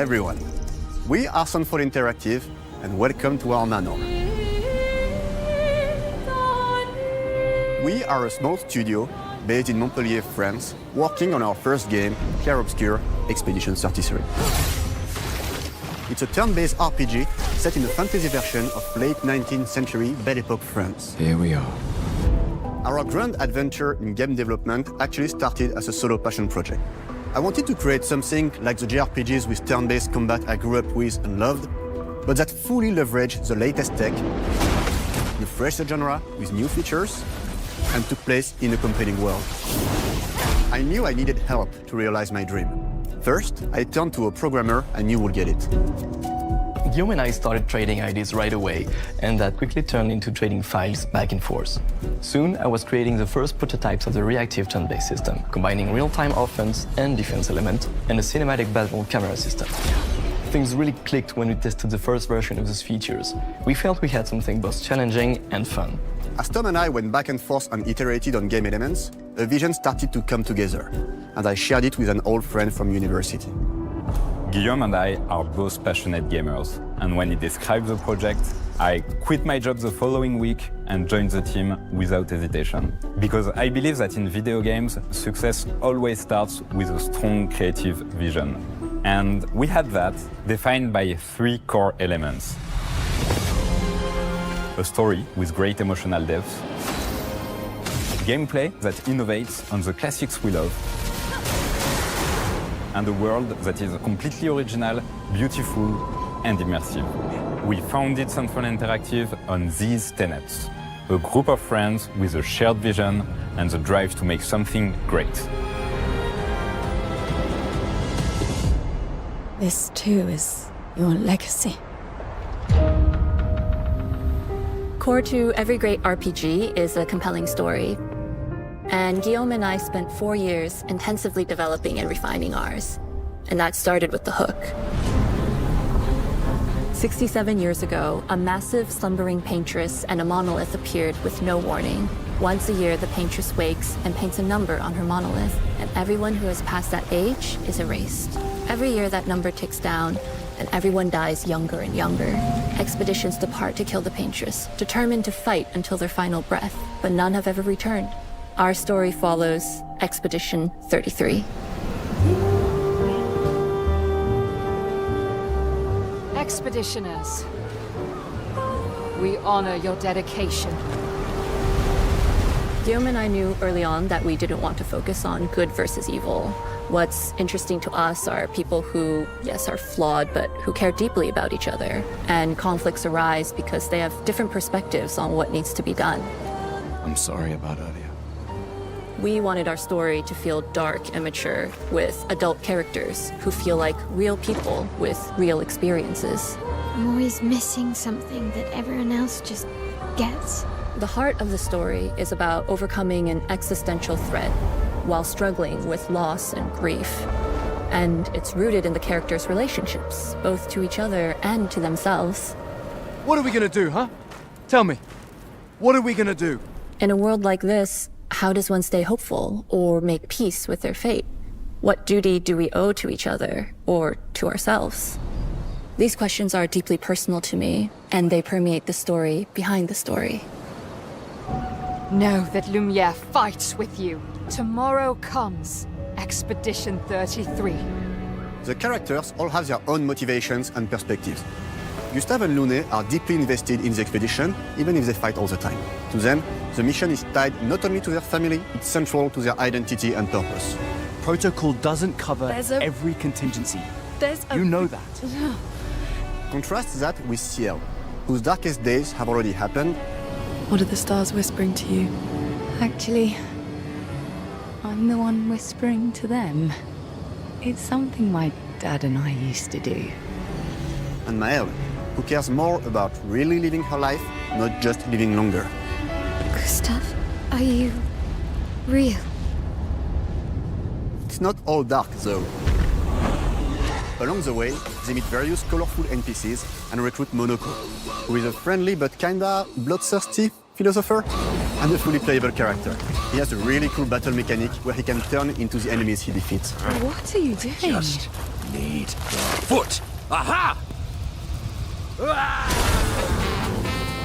everyone. We are Sunfall Interactive, and welcome to our manor. We are a small studio based in Montpellier, France, working on our first game, Clair Obscur, Expedition 33. It's a turn-based RPG set in a fantasy version of late 19th century Belle Epoque France. Here we are. Our grand adventure in game development actually started as a solo passion project. I wanted to create something like the JRPGs with turn-based combat I grew up with and loved, but that fully leveraged the latest tech, refreshed the genre with new features, and took place in a compelling world. I knew I needed help to realize my dream. First, I turned to a programmer I knew would get it. Guillaume and I started trading ideas right away, and that quickly turned into trading files back and forth. Soon, I was creating the first prototypes of the reactive turn-based system, combining real-time offense and defense elements, and a cinematic battle camera system. Things really clicked when we tested the first version of those features. We felt we had something both challenging and fun. As Tom and I went back and forth and iterated on game elements, a vision started to come together, and I shared it with an old friend from university. Guillaume and I are both passionate gamers, and when he described the project, I quit my job the following week and joined the team without hesitation. Because I believe that in video games, success always starts with a strong creative vision. And we had that, defined by 3 core elements. A story with great emotional depth, gameplay that innovates on the classics we love, and a world that is completely original, beautiful, and immersive. We founded Sunfall Interactive on these tenets. A group of friends with a shared vision and the drive to make something great. This too is your legacy. Core to every great RPG is a compelling story. And Guillaume and I spent 4 years intensively developing and refining ours. And that started with the hook. 67 years ago, a massive slumbering paintress and a monolith appeared with no warning. Once a year, the paintress wakes and paints a number on her monolith, and everyone who has passed that age is erased. Every year, that number ticks down, and everyone dies younger and younger. Expeditions depart to kill the paintress, determined to fight until their final breath, but none have ever returned. Our story follows Expedition 33. Expeditioners, we honor your dedication. Guillaume and I knew early on that we didn't want to focus on good versus evil. What's interesting to us are people who, yes, are flawed, but who care deeply about each other. And conflicts arise because they have different perspectives on what needs to be done. I'm sorry about earlier. We wanted our story to feel dark and mature, with adult characters who feel like real people with real experiences. I'm always missing something that everyone else just gets. The heart of the story is about overcoming an existential threat while struggling with loss and grief. And it's rooted in the characters' relationships, both to each other and to themselves. What are we gonna do, huh? Tell me. What are we gonna do? In a world like this, how does one stay hopeful or make peace with their fate? What duty do we owe to each other or to ourselves? These questions are deeply personal to me, and they permeate the story behind the story. Know that Lumiere fights with you. Tomorrow comes Expedition 33. The characters all have their own motivations and perspectives. Gustave and Lune are deeply invested in the expedition, even if they fight all the time. To them, the mission is tied not only to their family, it's central to their identity and purpose. Protocol doesn't cover every contingency. You know that. Contrast that with Ciel, whose darkest days have already happened. What are the stars whispering to you? Actually, I'm the one whispering to them. It's something my dad and I used to do. And Maëlle, who cares more about really living her life, not just living longer. Gustave, are you real? It's not all dark, though. Along the way, they meet various colorful NPCs and recruit Monoko, who is a friendly but kinda bloodthirsty philosopher and a fully playable character. He has a really cool battle mechanic where he can turn into the enemies he defeats. What are you doing? Just need the foot. Aha!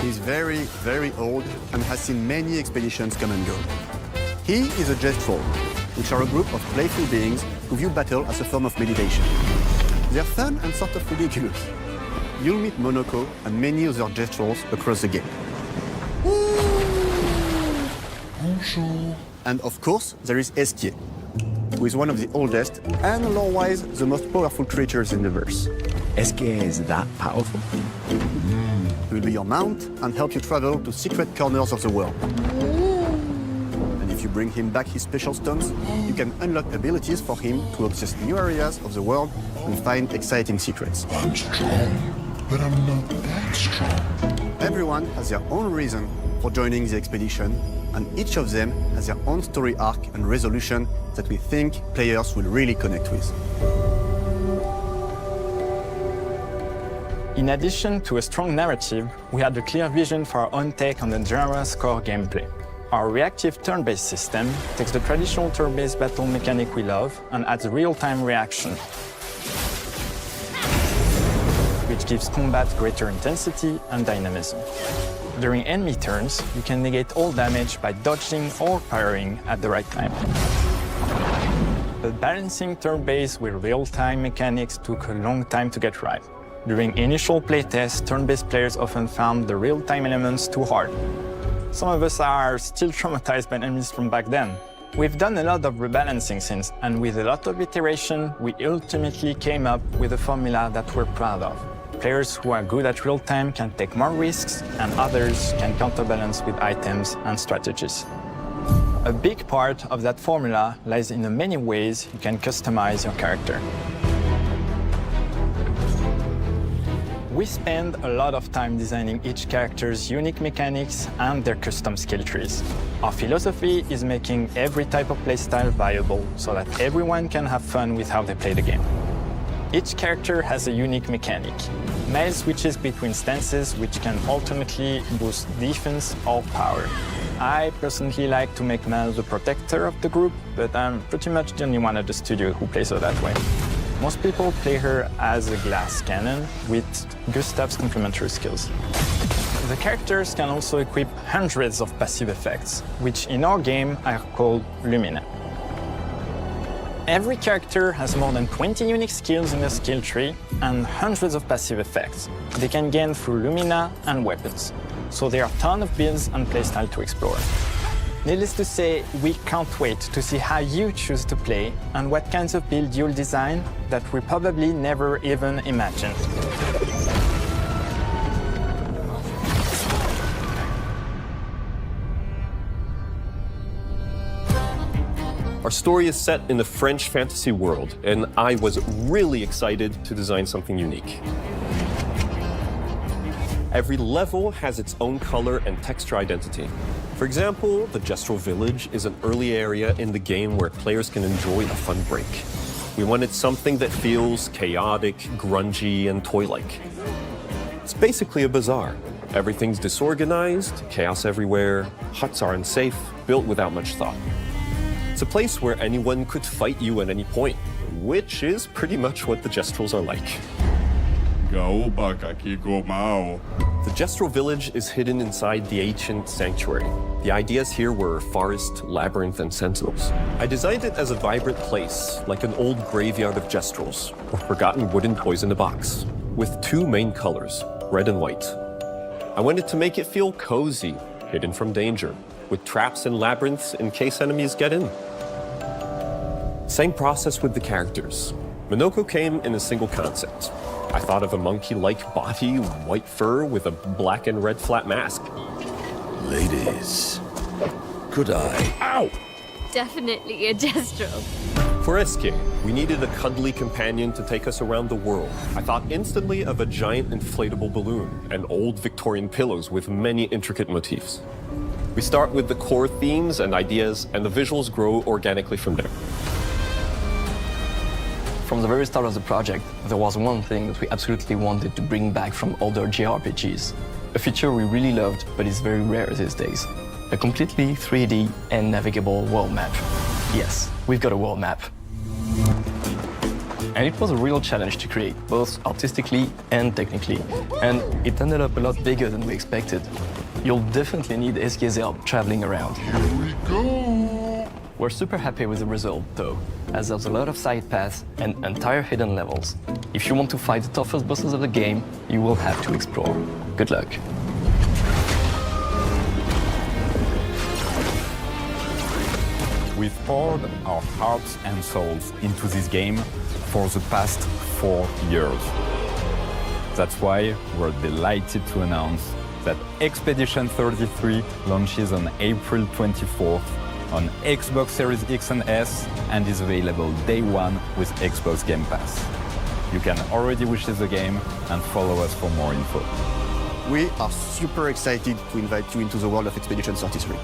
He's very, very old and has seen many expeditions come and go. He is a Gestrol, which are a group of playful beings who view battle as a form of meditation. They're fun and sort of ridiculous. You'll meet Monoko and many other Gestrols across the game. Bonjour. And of course, there is Esquier, who is one of the oldest and lore-wise the most powerful creatures in the verse. Esquier is that powerful? He will be your mount and help you travel to secret corners of the world. And if you bring him back his special stones, you can unlock abilities for him to access new areas of the world and find exciting secrets. I'm strong, but I'm not that strong. Everyone has their own reason for joining the expedition, and each of them has their own story arc and resolution that we think players will really connect with. In addition to a strong narrative, we had a clear vision for our own take on the genre's core gameplay. Our reactive turn-based system takes the traditional turn-based battle mechanic we love and adds real-time reaction, which gives combat greater intensity and dynamism. During enemy turns, you can negate all damage by dodging or parrying at the right time. But balancing turn-based with real-time mechanics took a long time to get right. During initial playtests, turn-based players often found the real-time elements too hard. Some of us are still traumatized by enemies from back then. We've done a lot of rebalancing since, and with a lot of iteration, we ultimately came up with a formula that we're proud of. Players who are good at real-time can take more risks, and others can counterbalance with items and strategies. A big part of that formula lies in the many ways you can customize your character. We spend a lot of time designing each character's unique mechanics and their custom skill trees. Our philosophy is making every type of playstyle viable so that everyone can have fun with how they play the game. Each character has a unique mechanic. Melee switches between stances which can ultimately boost defense or power. I personally like to make Mel the protector of the group, but I'm pretty much the only one at the studio who plays her that way. Most people play her as a glass cannon with Gustav's complementary skills. The characters can also equip hundreds of passive effects, which in our game are called Lumina. Every character has more than 20 unique skills in the skill tree and hundreds of passive effects they can gain through Lumina and weapons. So there are a ton of builds and playstyle to explore. Needless to say, we can't wait to see how you choose to play and what kinds of build you'll design that we probably never even imagined. Our story is set in the French fantasy world, and I was really excited to design something unique. Every level has its own color and texture identity. For example, the Gestral Village is an early area in the game where players can enjoy a fun break. We wanted something that feels chaotic, grungy, and toy-like. It's basically a bazaar. Everything's disorganized, chaos everywhere, huts are unsafe, built without much thought. It's a place where anyone could fight you at any point, which is pretty much what the Gestrals are like. The Gestral Village is hidden inside the ancient sanctuary. The ideas here were forest, labyrinth, and sentinels. I designed it as a vibrant place, like an old graveyard of Gestrals, or forgotten wooden toys in a box, with two main colors, red and white. I wanted to make it feel cozy, hidden from danger, with traps and labyrinths in case enemies get in. Same process with the characters. Monoko came in a single concept. I thought of a monkey-like body, white fur with a black and red flat mask. Ladies, could I? Ow! Definitely a Gestral. For Esquier, we needed a cuddly companion to take us around the world. I thought instantly of a giant inflatable balloon and old Victorian pillows with many intricate motifs. We start with the core themes and ideas, and the visuals grow organically from there. From the very start of the project, there was one thing that we absolutely wanted to bring back from older JRPGs. A feature we really loved, but is very rare these days. A completely 3D and navigable world map. Yes, we've got a world map. And it was a real challenge to create, both artistically and technically. And it ended up a lot bigger than we expected. You'll definitely need SK's help traveling around. Here we go. We're super happy with the result, though, as there's a lot of side paths and entire hidden levels. If you want to fight the toughest bosses of the game, you will have to explore. Good luck. We've poured our hearts and souls into this game for the past 4 years. That's why we're delighted to announce that Expedition 33 launches on April 24th on Xbox Series X and S and is available day one with Xbox Game Pass. You can already wishlist the game and follow us for more info. We are super excited to invite you into the world of Expedition 33.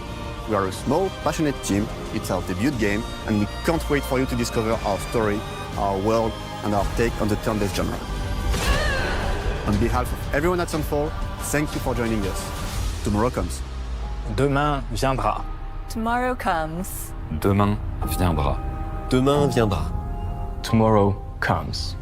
We are a small, passionate team, it's our debut game, and we can't wait for you to discover our story, our world, and our take on the turn-based genre. On behalf of everyone at Sunfall, thank you for joining us. Tomorrow comes. Demain viendra. Tomorrow comes. Demain viendra. Demain viendra. Tomorrow comes.